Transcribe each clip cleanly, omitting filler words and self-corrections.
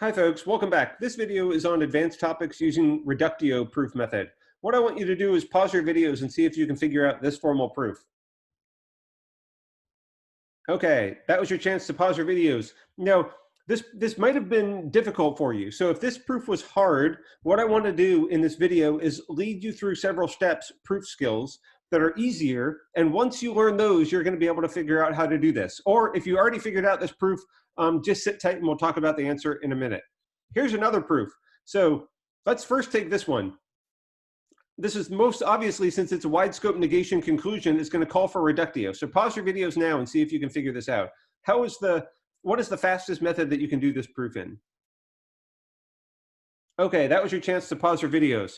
Hi folks, welcome back. This video is on advanced topics using Reductio proof method. What I want you to do is pause your videos and see if you can figure out this formal proof. Okay, that was your chance to pause your videos. Now, this might have been difficult for you. So if this proof was hard, what I want to do in this video is lead you through several steps, proof skills, that are easier. And once you learn those, you're going to be able to figure out how to do this. Or if you already figured out this proof, just sit tight and we'll talk about the answer in a minute. Here's another proof. So let's first take this one. This is most obviously, since it's a wide scope negation conclusion, it's going to call for reductio. So pause your videos now and see if you can figure this out. What is the fastest method that you can do this proof in? Okay, that was your chance to pause your videos.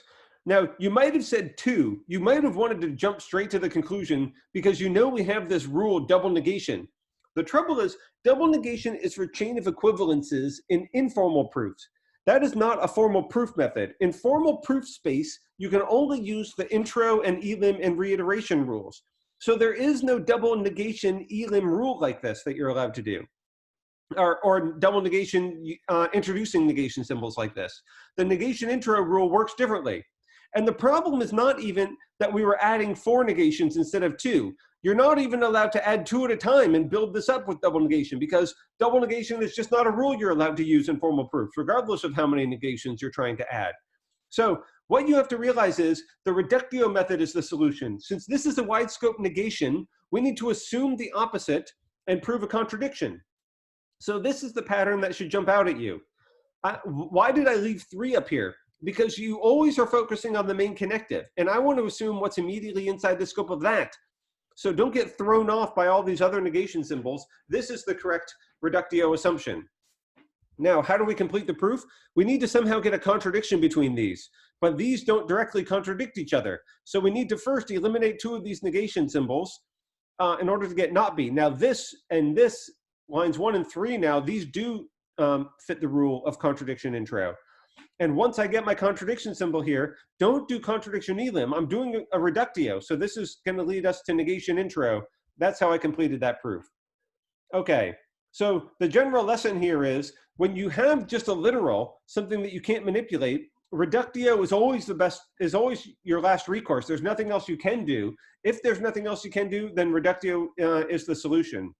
Now, you might have said 2. You might have wanted to jump straight to the conclusion because you know we have this rule, double negation. The trouble is, double negation is for chain of equivalences in informal proofs. That is not a formal proof method. In formal proof space, you can only use the intro and elim and reiteration rules. So there is no double negation elim rule like this that you're allowed to do. Or double negation introducing negation symbols like this. The negation intro rule works differently. And the problem is not even that we were adding 4 negations instead of 2. You're not even allowed to add 2 at a time and build this up with double negation, because double negation is just not a rule you're allowed to use in formal proofs, regardless of how many negations you're trying to add. So what you have to realize is the reductio method is the solution. Since this is a wide scope negation, we need to assume the opposite and prove a contradiction. So this is the pattern that should jump out at you. Why did I leave 3 up here? Because you always are focusing on the main connective, and I want to assume what's immediately inside the scope of that. So don't get thrown off by all these other negation symbols. This is the correct reductio assumption. Now, how do we complete the proof? We need to somehow get a contradiction between these, but these don't directly contradict each other. So we need to first eliminate 2 of these negation symbols in order to get not be. Now this and this, lines 1 and 3 now, these do fit the rule of contradiction intro. And once I get my contradiction symbol here, don't do contradiction elim. I'm doing a reductio. So this is going to lead us to negation intro. That's how I completed that proof. Okay, so the general lesson here is when you have just a literal, something that you can't manipulate, reductio is always the best, is always your last recourse. There's nothing else you can do. If there's nothing else you can do, then reductio is the solution.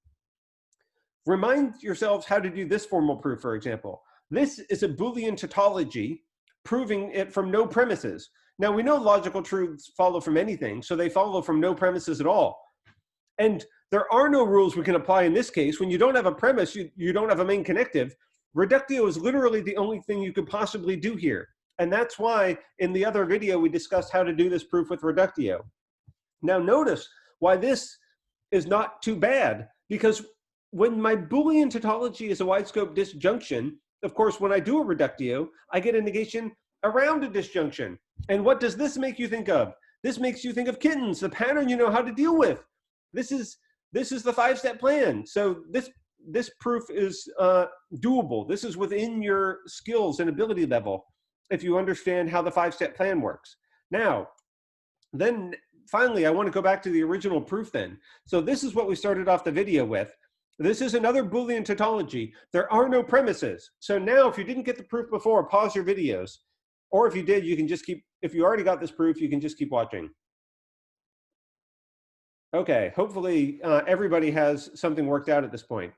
Remind yourselves how to do this formal proof, for example. This is a Boolean tautology, proving it from no premises. Now, we know logical truths follow from anything, so they follow from no premises at all. And there are no rules we can apply in this case. When you don't have a premise, you don't have a main connective. Reductio is literally the only thing you could possibly do here. And that's why in the other video, we discussed how to do this proof with reductio. Now, notice why this is not too bad, because when my Boolean tautology is a wide scope disjunction, of course, when I do a reductio, I get a negation around a disjunction. And what does this make you think of? This makes you think of kittens, the pattern you know how to deal with. This is the 5-step plan. So this proof is doable. This is within your skills and ability level if you understand how the 5-step plan works. Now, then finally, I want to go back to the original proof then. So this is what we started off the video with. This is another Boolean tautology. There are no premises. So now if you didn't get the proof before, pause your videos. Or if you did, you can just keep, if you already got this proof, you can just keep watching. Okay, hopefully everybody has something worked out at this point.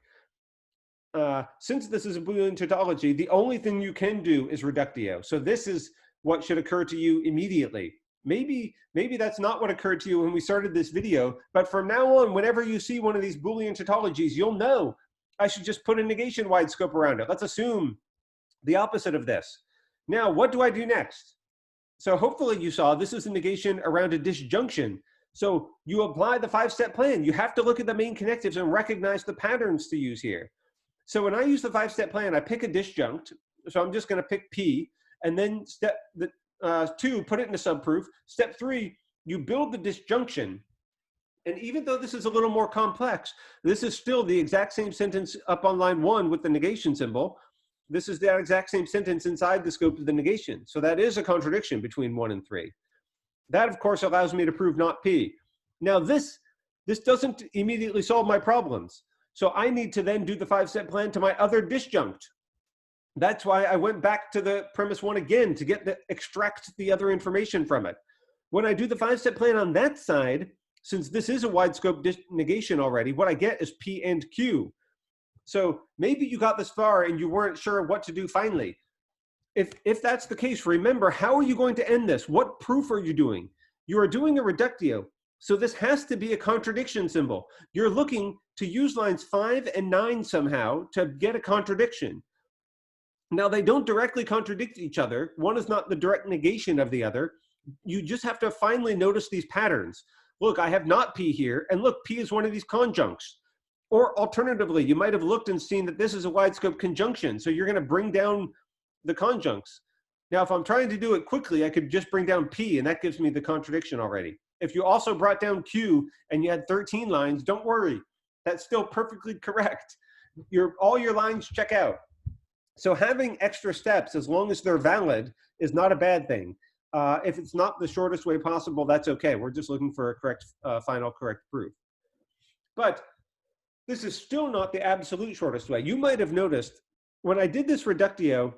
Since this is a Boolean tautology, the only thing you can do is reductio. So this is what should occur to you immediately. Maybe that's not what occurred to you when we started this video, but from now on, whenever you see one of these Boolean tautologies, you'll know I should just put a negation wide scope around it. Let's assume the opposite of this. Now, what do I do next? So hopefully you saw this is a negation around a disjunction. So you apply the 5-step plan. You have to look at the main connectives and recognize the patterns to use here. So when I use the 5-step plan, I pick a disjunct. So I'm just going to pick P, and then step 2, put it in a subproof. Step 3, you build the disjunction. And even though this is a little more complex, this is still the exact same sentence up on line 1 with the negation symbol. This is the exact same sentence inside the scope of the negation. So that is a contradiction between 1 and 3. That, of course, allows me to prove not P. Now, this doesn't immediately solve my problems. So I need to then do the 5-step plan to my other disjunct. That's why I went back to the premise one again to extract the other information from it. When I do the 5-step plan on that side, since this is a wide scope negation already, what I get is P and Q. So maybe you got this far and you weren't sure what to do finally. If that's the case, remember, how are you going to end this? What proof are you doing? You are doing a reductio. So this has to be a contradiction symbol. You're looking to use lines 5 and 9 somehow to get a contradiction. Now, they don't directly contradict each other. One is not the direct negation of the other. You just have to finally notice these patterns. Look, I have not P here, and look, P is one of these conjuncts. Or alternatively, you might have looked and seen that this is a wide scope conjunction, so you're going to bring down the conjuncts. Now, if I'm trying to do it quickly, I could just bring down P, and that gives me the contradiction already. If you also brought down Q and you had 13 lines, don't worry. That's still perfectly correct. All your lines check out. So having extra steps, as long as they're valid, is not a bad thing. If it's not the shortest way possible, that's okay. We're just looking for a correct, final correct proof. But this is still not the absolute shortest way. You might have noticed when I did this reductio,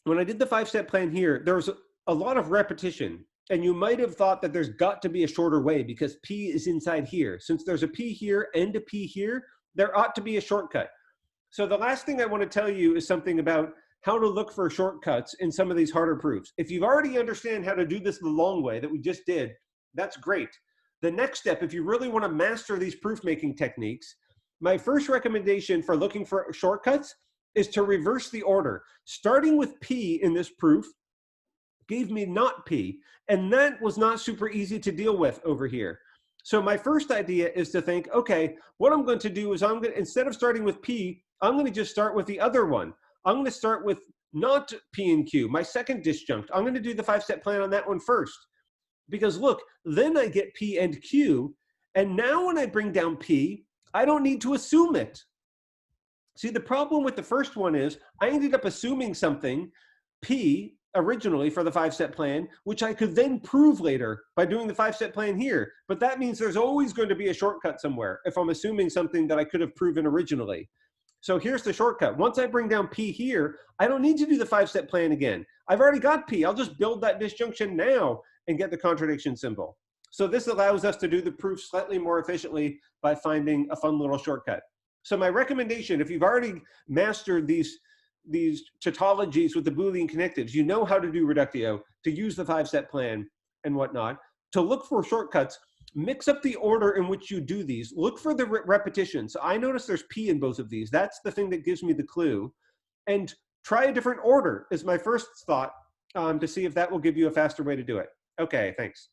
when I did the 5-step plan here, there was a lot of repetition. And you might have thought that there's got to be a shorter way because P is inside here. Since there's a P here and a P here, there ought to be a shortcut. So the last thing I want to tell you is something about how to look for shortcuts in some of these harder proofs. If you've already understand how to do this the long way that we just did, that's great. The next step, if you really want to master these proof-making techniques, my first recommendation for looking for shortcuts is to reverse the order. Starting with P in this proof gave me not P, and that was not super easy to deal with over here. So my first idea is to think, okay, what I'm going to do is instead of starting with P, I'm going to just start with the other one. I'm going to start with not P and Q, my second disjunct. I'm going to do the 5-step plan on that one first. Because look, then I get P and Q, and now when I bring down P, I don't need to assume it. See, the problem with the first one is I ended up assuming something, P, originally for the 5-step plan, which I could then prove later by doing the 5-step plan here. But that means there's always going to be a shortcut somewhere if I'm assuming something that I could have proven originally. So here's the shortcut. Once I bring down P here, I don't need to do the 5-step plan again. I've already got P. I'll just build that disjunction now and get the contradiction symbol. So this allows us to do the proof slightly more efficiently by finding a fun little shortcut. So my recommendation, if you've already mastered these tautologies with the Boolean connectives, you know how to do reductio, to use the 5-step plan and whatnot. To look for shortcuts, mix up the order in which you do these. Look for the repetitions. I notice there's P in both of these. That's the thing that gives me the clue. And try a different order is my first thought to see if that will give you a faster way to do it. Okay, thanks.